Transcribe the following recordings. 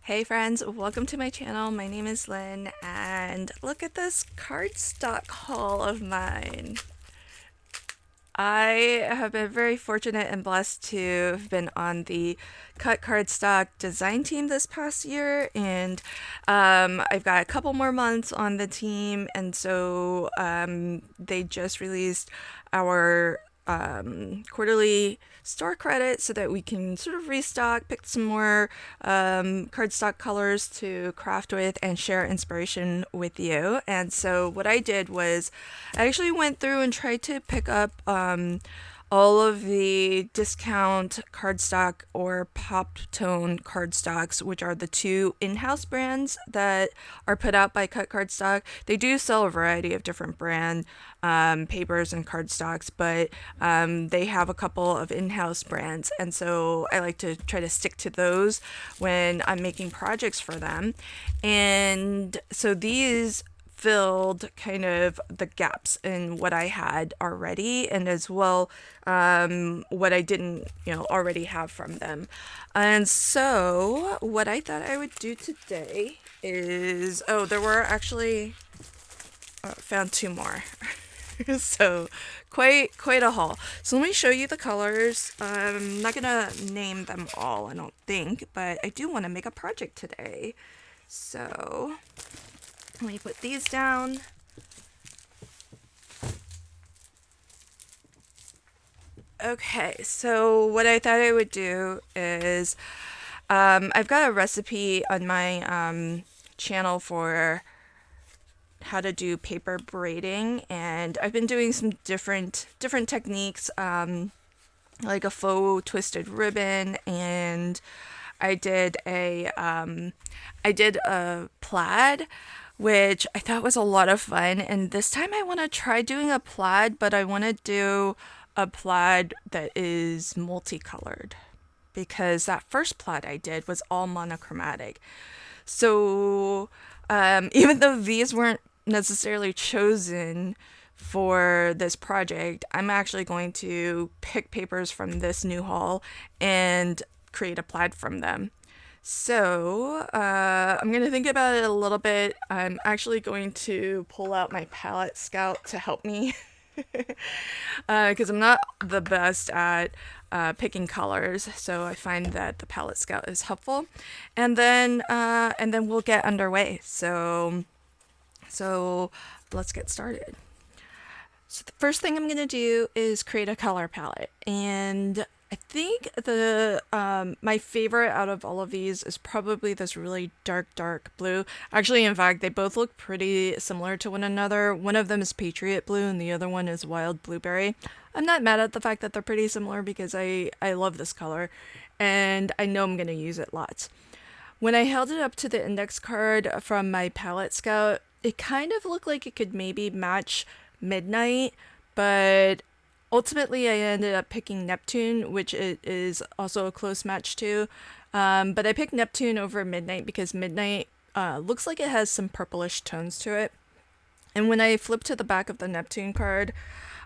Hey friends, welcome to my channel. My name is Lynn, and look at this cardstock haul of mine. I have been very fortunate and blessed to have been on the cut cardstock design team this past year, and I've got a couple more months on the team, and so they just released our quarterly store credit so that we can sort of restock, pick some more cardstock colors to craft with and share inspiration with you. And so what I did was I actually went through and tried to pick up all of the discount cardstock or pop tone cardstocks, which are the two in-house brands that are put out by Cut Cardstock. They do sell a variety of different brand papers and cardstocks, but they have a couple of in-house brands, and so I like to try to stick to those when I'm making projects for them. And so these filled kind of the gaps in what I had already, and as well what I didn't already have from them. And so what I thought I would do today is, there were actually found two more. So quite a haul. So let me show you the colors. I'm not gonna name them all, I don't think, but I do want to make a project today. So let me put these down. Okay, so what I thought I would do is I've got a recipe on my channel for how to do paper braiding, and I've been doing some different techniques, like a faux twisted ribbon, and I did a plaid, which I thought was a lot of fun. And this time I want to try doing a plaid, but I want to do a plaid that is multicolored, because that first plaid I did was all monochromatic. So even though these weren't necessarily chosen for this project, I'm actually going to pick papers from this new haul and create a plaid from them. So I'm going to think about it a little bit. I'm actually going to pull out my palette scout to help me because I'm not the best at picking colors, so I find that the palette scout is helpful. And then we'll get underway. So let's get started. So the first thing I'm gonna do is create a color palette, and I think the my favorite out of all of these is probably this really dark blue. Actually, in fact, they both look pretty similar to one another. One of them is Patriot Blue and the other one is Wild Blueberry. I'm not mad at the fact that they're pretty similar because I love this color and I know I'm gonna use it lots. When I held it up to the index card from my palette scout, it kind of looked like it could maybe match Midnight, but ultimately I ended up picking Neptune, which it is also a close match to. But I picked Neptune over Midnight because Midnight looks like it has some purplish tones to it. And when I flipped to the back of the Neptune card,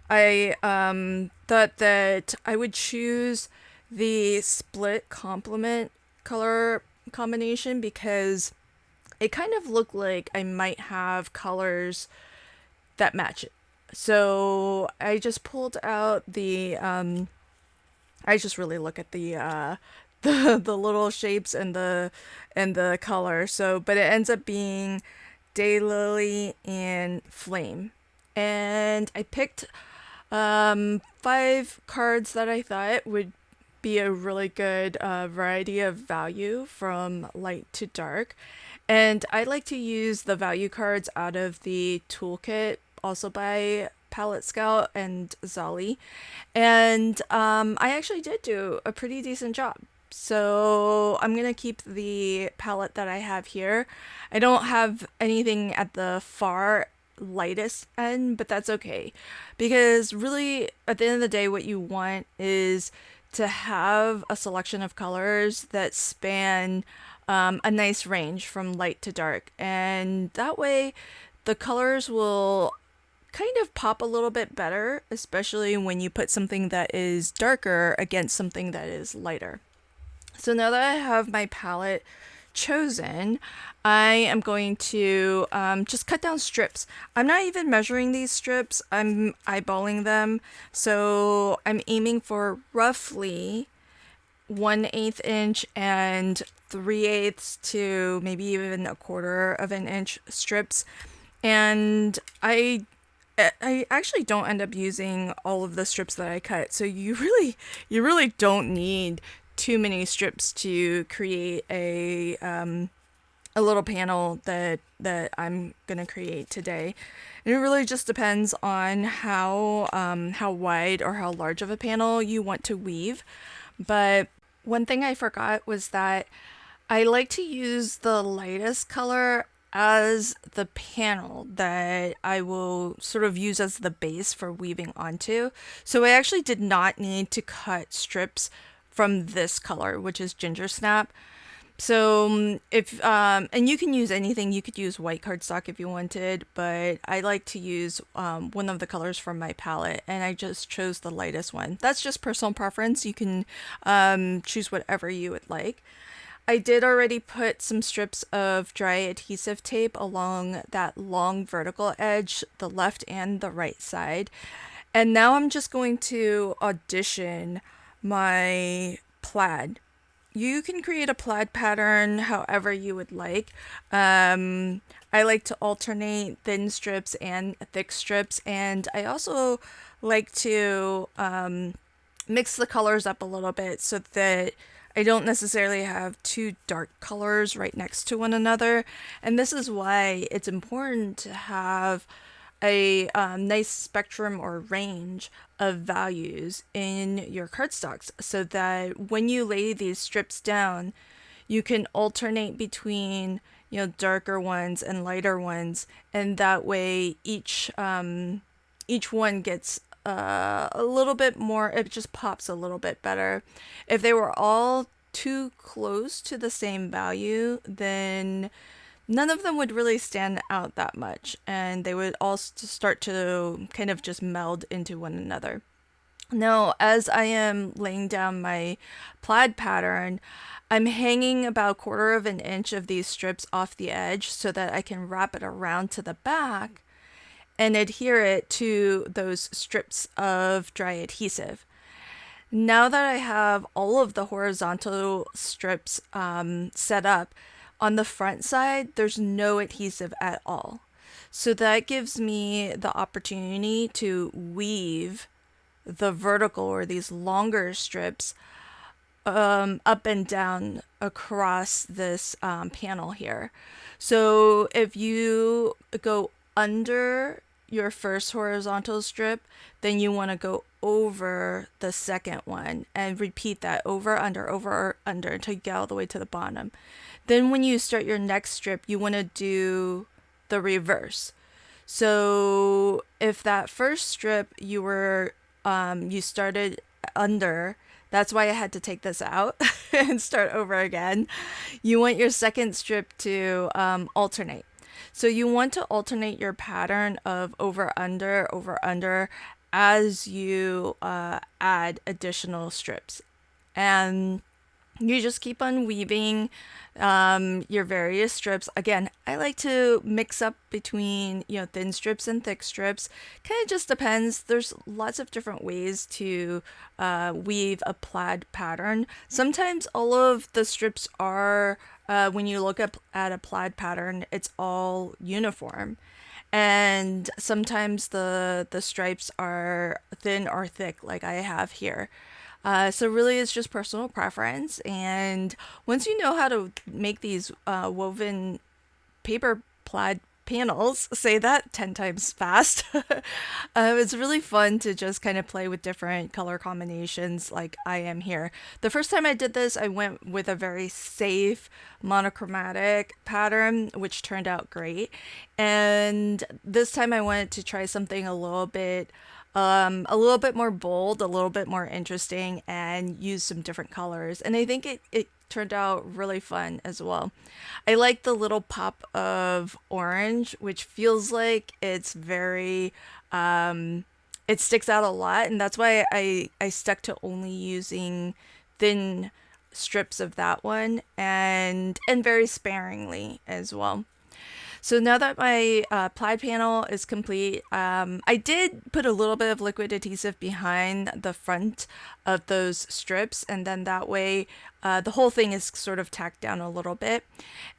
I thought that I would choose the split complement color combination because it kind of looked like I might have colors that match it. So I just pulled out the I just really look at the the little shapes and the color. So but it ends up being Daylily and Flame. And I picked 5 cards that I thought would be a really good variety of value from light to dark. And I like to use the value cards out of the toolkit, also by Palette Scout and Zolly. And I actually did do a pretty decent job. So I'm going to keep the palette that I have here. I don't have anything at the far lightest end, but that's okay. Because really, at the end of the day, what you want is to have a selection of colors that span a nice range from light to dark. And that way, the colors will kind of pop a little bit better, especially when you put something that is darker against something that is lighter. So now that I have my palette chosen, I am going to just cut down strips. I'm not even measuring these strips, I'm eyeballing them. So I'm aiming for roughly 1/8 inch and 3/8 to maybe even a quarter of an inch strips. And I actually don't end up using all of the strips that I cut. So you really don't need too many strips to create a little panel that I'm gonna create today. And it really just depends on how wide or how large of a panel you want to weave. But one thing I forgot was that I like to use the lightest color as the panel that I will sort of use as the base for weaving onto. So I actually did not need to cut strips from this color, which is ginger snap. So if and you can use anything, you could use white cardstock if you wanted, but I like to use one of the colors from my palette, and I just chose the lightest one. That's just personal preference. You can choose whatever you would like. I did already put some strips of dry adhesive tape along that long vertical edge, the left and the right side. And now I'm just going to audition my plaid. You can create a plaid pattern however you would like. I like to alternate thin strips and thick strips, and I also like to mix the colors up a little bit so that I don't necessarily have two dark colors right next to one another. And this is why it's important to have a nice spectrum or range of values in your cardstocks so that when you lay these strips down, you can alternate between darker ones and lighter ones, and that way each one gets a little bit more, it just pops a little bit better. If they were all too close to the same value, then none of them would really stand out that much, and they would all start to kind of just meld into one another. Now, as I am laying down my plaid pattern, I'm hanging about a quarter of an inch of these strips off the edge so that I can wrap it around to the back and adhere it to those strips of dry adhesive. Now that I have all of the horizontal strips set up, on the front side, there's no adhesive at all. So that gives me the opportunity to weave the vertical or these longer strips up and down across this panel here. So if you go under your first horizontal strip, then you want to go over the second one and repeat that over, under, until you get all the way to the bottom. Then when you start your next strip, you want to do the reverse. So if that first strip you started under, that's why I had to take this out and start over again. You want your second strip to alternate. So you want to alternate your pattern of over, under as you add additional strips. And you just keep on weaving your various strips. Again, I like to mix up between thin strips and thick strips. Kind of just depends. There's lots of different ways to weave a plaid pattern. Sometimes all of the strips are when you look at a plaid pattern, it's all uniform. And sometimes the stripes are thin or thick, like I have here. So really it's just personal preference, and once you know how to make these woven paper plaid panels, say that 10 times fast. It's really fun to just kind of play with different color combinations like I am here. The first time I did this, I went with a very safe monochromatic pattern, which turned out great. And this time I wanted to try something a little bit more bold, a little bit more interesting, and use some different colors. And I think it turned out really fun as well. I like the little pop of orange, which feels like it's very, it sticks out a lot. And that's why I stuck to only using thin strips of that one, and very sparingly as well. So now that my Plaid panel is complete, I did put a little bit of liquid adhesive behind the front of those strips, and then that way the whole thing is sort of tacked down a little bit.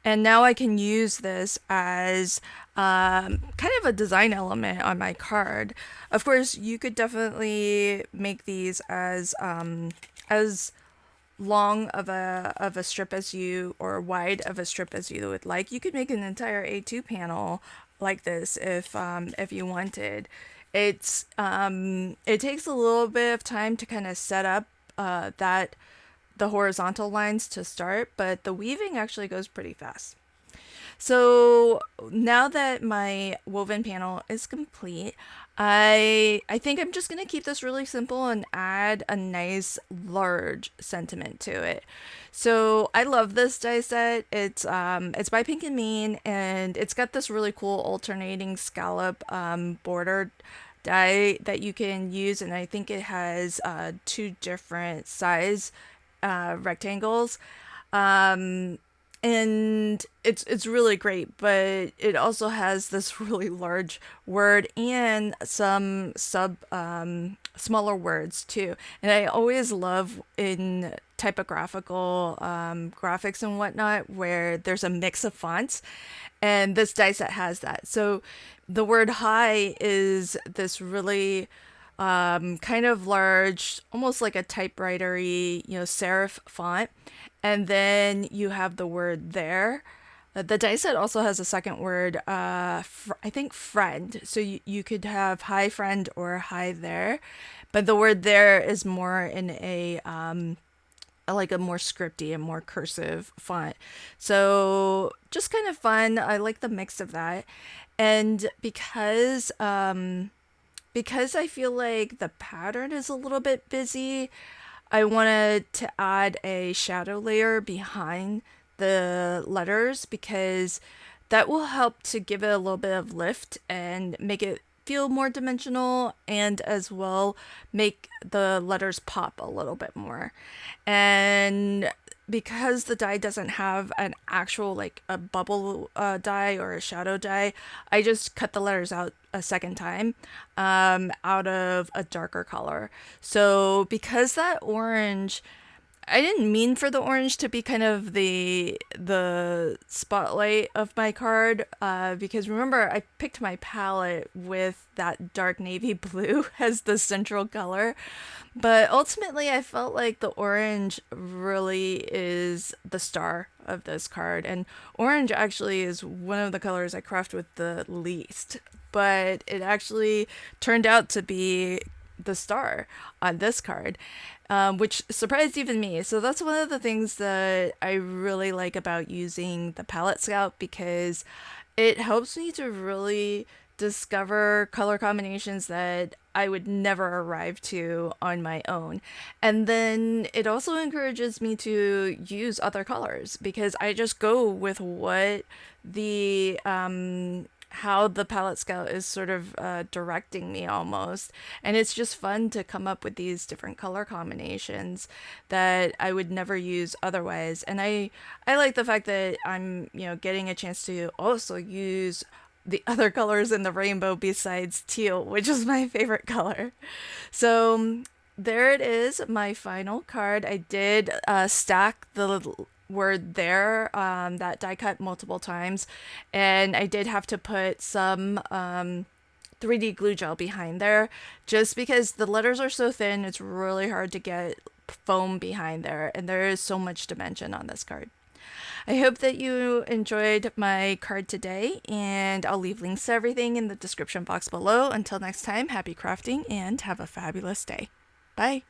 And now I can use this as kind of a design element on my card. Of course, you could definitely make these as long of a strip as you, or wide of a strip as you would like. You could make an entire A2 panel like this if you wanted. It takes a little bit of time to kind of set up that the horizontal lines to start, but the weaving actually goes pretty fast. So now that my woven panel is complete, I think I'm just gonna keep this really simple and add a nice large sentiment to it. So I love this die set. It's by Pink and Mean, and it's got this really cool alternating scallop border die that you can use, and I think it has two different size rectangles. And it's really great, but it also has this really large word and some smaller words too. And I always love in typographical graphics and whatnot where there's a mix of fonts, and this die set has that. So the word high is this really kind of large, almost like a typewriter-y, serif font. And then you have the word there. The die set also has a second word, I think friend. So you could have hi friend or hi there. But the word there is more in a like a more scripty and more cursive font. So just kind of fun. I like the mix of that. And because I feel like the pattern is a little bit busy, I wanted to add a shadow layer behind the letters because that will help to give it a little bit of lift and make it feel more dimensional, and as well make the letters pop a little bit more. And because the die doesn't have an actual like a bubble die or a shadow die, I just cut the letters out a second time out of a darker color. So because that orange, I didn't mean for the orange to be kind of the spotlight of my card, because remember I picked my palette with that dark navy blue as the central color, but ultimately I felt like the orange really is the star of this card, and orange actually is one of the colors I craft with the least, but it actually turned out to be the star on this card, which surprised even me. So that's one of the things that I really like about using the palette scout, because it helps me to really discover color combinations that I would never arrive to on my own. And then it also encourages me to use other colors, because I just go with what the how the palette scout is sort of directing me almost, and it's just fun to come up with these different color combinations that I would never use otherwise. And I like the fact that I'm getting a chance to also use the other colors in the rainbow besides teal, which is my favorite color. So there it is, my final card. I did stack the word there, that die cut multiple times, and I did have to put some 3D glue gel behind there, just because the letters are so thin, it's really hard to get foam behind there, and there is so much dimension on this card. I hope that you enjoyed my card today, and I'll leave links to everything in the description box below. Until next time, happy crafting and have a fabulous day. Bye!